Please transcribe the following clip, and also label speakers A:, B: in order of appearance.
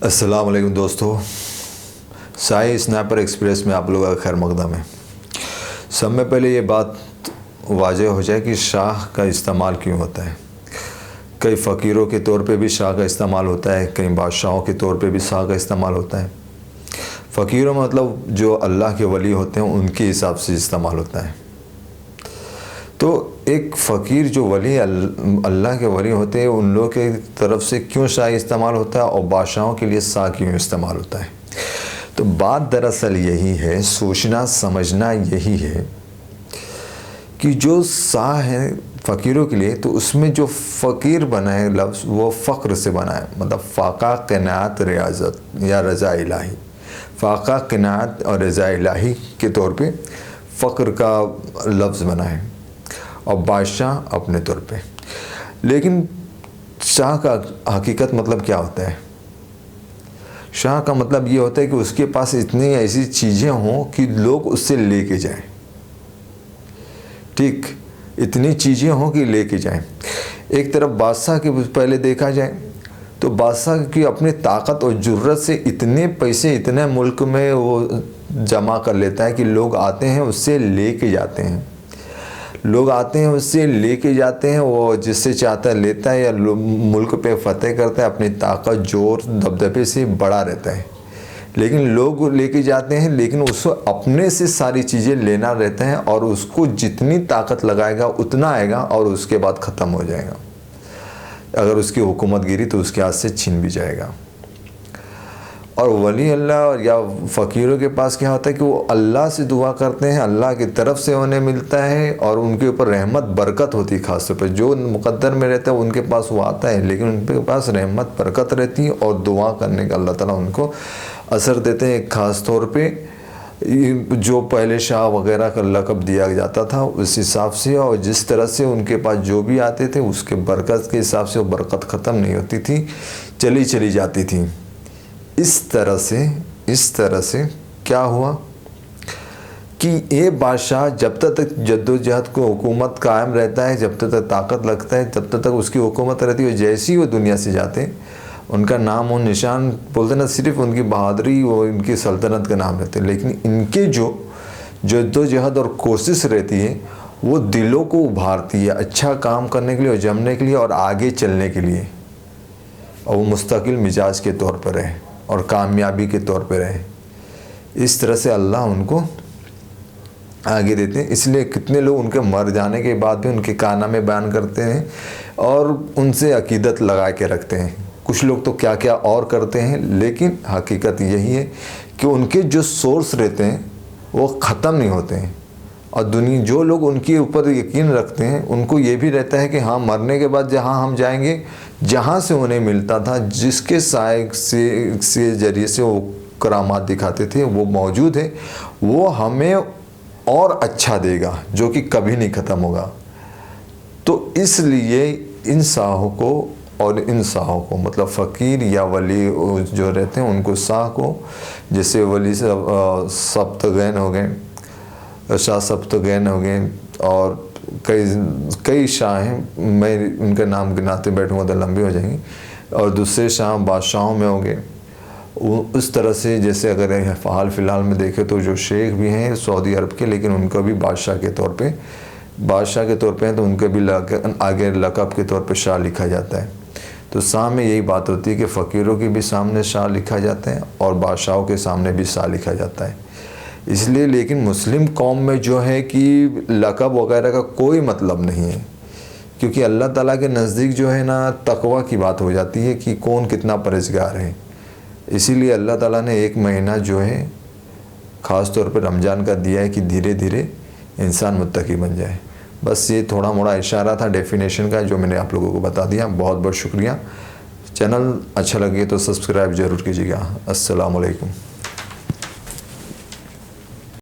A: السلام علیکم دوستو، سائی اسنیپر ایکسپریس میں آپ لوگوں کا خیر مقدم ہے۔ سب میں پہلے یہ بات واضح ہو جائے کہ شاہ کا استعمال کیوں ہوتا ہے۔ کئی فقیروں کے طور پہ بھی شاہ کا استعمال ہوتا ہے، کئی بادشاہوں کے طور پہ بھی شاہ کا استعمال ہوتا ہے۔ فقیروں مطلب جو اللہ کے ولی ہوتے ہیں ان کے حساب سے استعمال ہوتا ہے۔ تو ایک فقیر جو ولی اللہ کے ولی ہوتے ہیں ان لوگوں کی طرف سے کیوں شاہ استعمال ہوتا ہے اور بادشاہوں کے لیے شاہ کیوں استعمال ہوتا ہے۔ تو بات دراصل یہی ہے، سوچنا سمجھنا یہی ہے کہ جو شاہ ہے فقیروں کے لیے، تو اس میں جو فقیر بنا ہے لفظ وہ فقر سے بنا ہے، مطلب فاقہ قناعت ریاضت یا رضا الہی۔ فاقہ قناعت اور رضا الہی کے طور پہ فقر کا لفظ بنا ہے، اور بادشاہ اپنے طور پہ۔ لیکن شاہ کا حقیقت مطلب کیا ہوتا ہے؟ شاہ کا مطلب یہ ہوتا ہے کہ اس کے پاس اتنی ایسی چیزیں ہوں کہ لوگ اس سے لے کے جائیں۔ ٹھیک، اتنی چیزیں ہوں کہ لے کے جائیں۔ ایک طرف بادشاہ کے پہلے دیکھا جائے تو بادشاہ کی اپنی طاقت اور جرت سے اتنے پیسے اتنے ملک میں وہ جمع کر لیتا ہے کہ لوگ آتے ہیں اس سے لے کے جاتے ہیں۔ لوگ آتے ہیں اس سے لے کے جاتے ہیں، وہ جس سے چاہتا ہے لیتا ہے، یا ملک پہ فتح کرتا ہے، اپنی طاقت زور دبدبے سے بڑا رہتا ہے۔ لیکن لوگ لے کے جاتے ہیں، لیکن اس کو اپنے سے ساری چیزیں لینا رہتا ہے، اور اس کو جتنی طاقت لگائے گا اتنا آئے گا اور اس کے بعد ختم ہو جائے گا۔ اگر اس کی حکومت گری تو اس کے ہاتھ سے چھن بھی جائے گا۔ اور ولی اللہ یا فقیروں کے پاس کیا ہوتا ہے کہ وہ اللہ سے دعا کرتے ہیں، اللہ کی طرف سے انہیں ملتا ہے، اور ان کے اوپر رحمت برکت ہوتی ہے۔ خاص طور پر جو مقدر میں رہتا ہے ان کے پاس وہ آتا ہے، لیکن ان کے پاس رحمت برکت رہتی ہے، اور دعا کرنے کا اللہ تعالیٰ ان کو اثر دیتے ہیں۔ خاص طور پہ جو پہلے شاہ وغیرہ کا لقب دیا جاتا تھا اس حساب سے، اور جس طرح سے ان کے پاس جو بھی آتے تھے اس کے برکت کے حساب سے وہ برکت ختم نہیں ہوتی تھی، چلی جاتی تھی۔ اس طرح سے کیا ہوا کہ یہ بادشاہ جب تک جد و جہد کو حکومت قائم رہتا ہے، جب تک طاقت لگتا ہے، جب تک اس کی حکومت رہتی ہے، جیسے ہی وہ دنیا سے جاتے ہیں ان کا نام و نشان بولتے نا، صرف ان کی بہادری و ان کی سلطنت کا نام رہتے ہیں، لیکن ان کے جو جد و جہد اور کوشش رہتی ہے وہ دلوں کو ابھارتی ہے اچھا کام کرنے کے لیے اور جمنے کے لیے اور آگے چلنے کے لیے، اور وہ مستقل مزاج کے طور پر رہے اور کامیابی کے طور پہ رہے۔ اس طرح سے اللہ ان کو آگے دیتے ہیں۔ اس لیے کتنے لوگ ان کے مر جانے کے بعد بھی ان کے کارنامے بیان کرتے ہیں اور ان سے عقیدت لگا کے رکھتے ہیں۔ کچھ لوگ تو کیا کیا اور کرتے ہیں، لیکن حقیقت یہی ہے کہ ان کے جو سورس رہتے ہیں وہ ختم نہیں ہوتے ہیں، اور جو لوگ ان کے اوپر یقین رکھتے ہیں ان کو یہ بھی رہتا ہے کہ ہاں مرنے کے بعد جہاں ہم جائیں گے، جہاں سے انہیں ملتا تھا، جس کے سائے سے ذریعے سے وہ کرامات دکھاتے تھے وہ موجود ہے، وہ ہمیں اور اچھا دے گا جو کہ کبھی نہیں ختم ہوگا۔ تو اس لیے ان شاہوں کو اور ان شاہوں کو، مطلب فقیر یا ولی جو رہتے ہیں ان کو شاہ کو، جیسے ولی سبتگین ہو گئے، شاہ سبتگین ہو گئے، اور کئی شاہ ہیں، میں ان کا نام گناتے بیٹھوں گا تو لمبی ہو جائیں گی، اور دوسرے شاہ بادشاہوں میں ہو گئے۔ اس طرح سے جیسے اگر حال فی الحال میں دیکھیں تو جو شیخ بھی ہیں سعودی عرب کے، لیکن ان کو بھی بادشاہ کے طور پہ ہیں، تو ان کے بھی آگے لقب کے طور پہ شاہ لکھا جاتا ہے۔ تو شاہ میں یہی بات ہوتی ہے کہ فقیروں کے بھی سامنے شاہ لکھا جاتا ہے اور بادشاہوں کے سامنے بھی شاہ لکھا جاتا ہے۔ اس لیے لیکن مسلم قوم میں جو ہے کہ لقب وغیرہ کا کوئی مطلب نہیں ہے، کیونکہ اللہ تعالیٰ کے نزدیک جو ہے نا تقویٰ کی بات ہو جاتی ہے کہ کون کتنا پرہیزگار ہے۔ اسی لیے اللہ تعالیٰ نے ایک مہینہ جو ہے خاص طور پر رمضان کا دیا ہے کہ دھیرے دھیرے انسان متقی بن جائے۔ بس یہ تھوڑا موڑا اشارہ تھا ڈیفینیشن کا جو میں نے آپ لوگوں کو بتا دیا۔ بہت بہت شکریہ۔ چینل اچھا لگے تو سبسکرائب ضرور کیجیے گا۔ السلام علیکم۔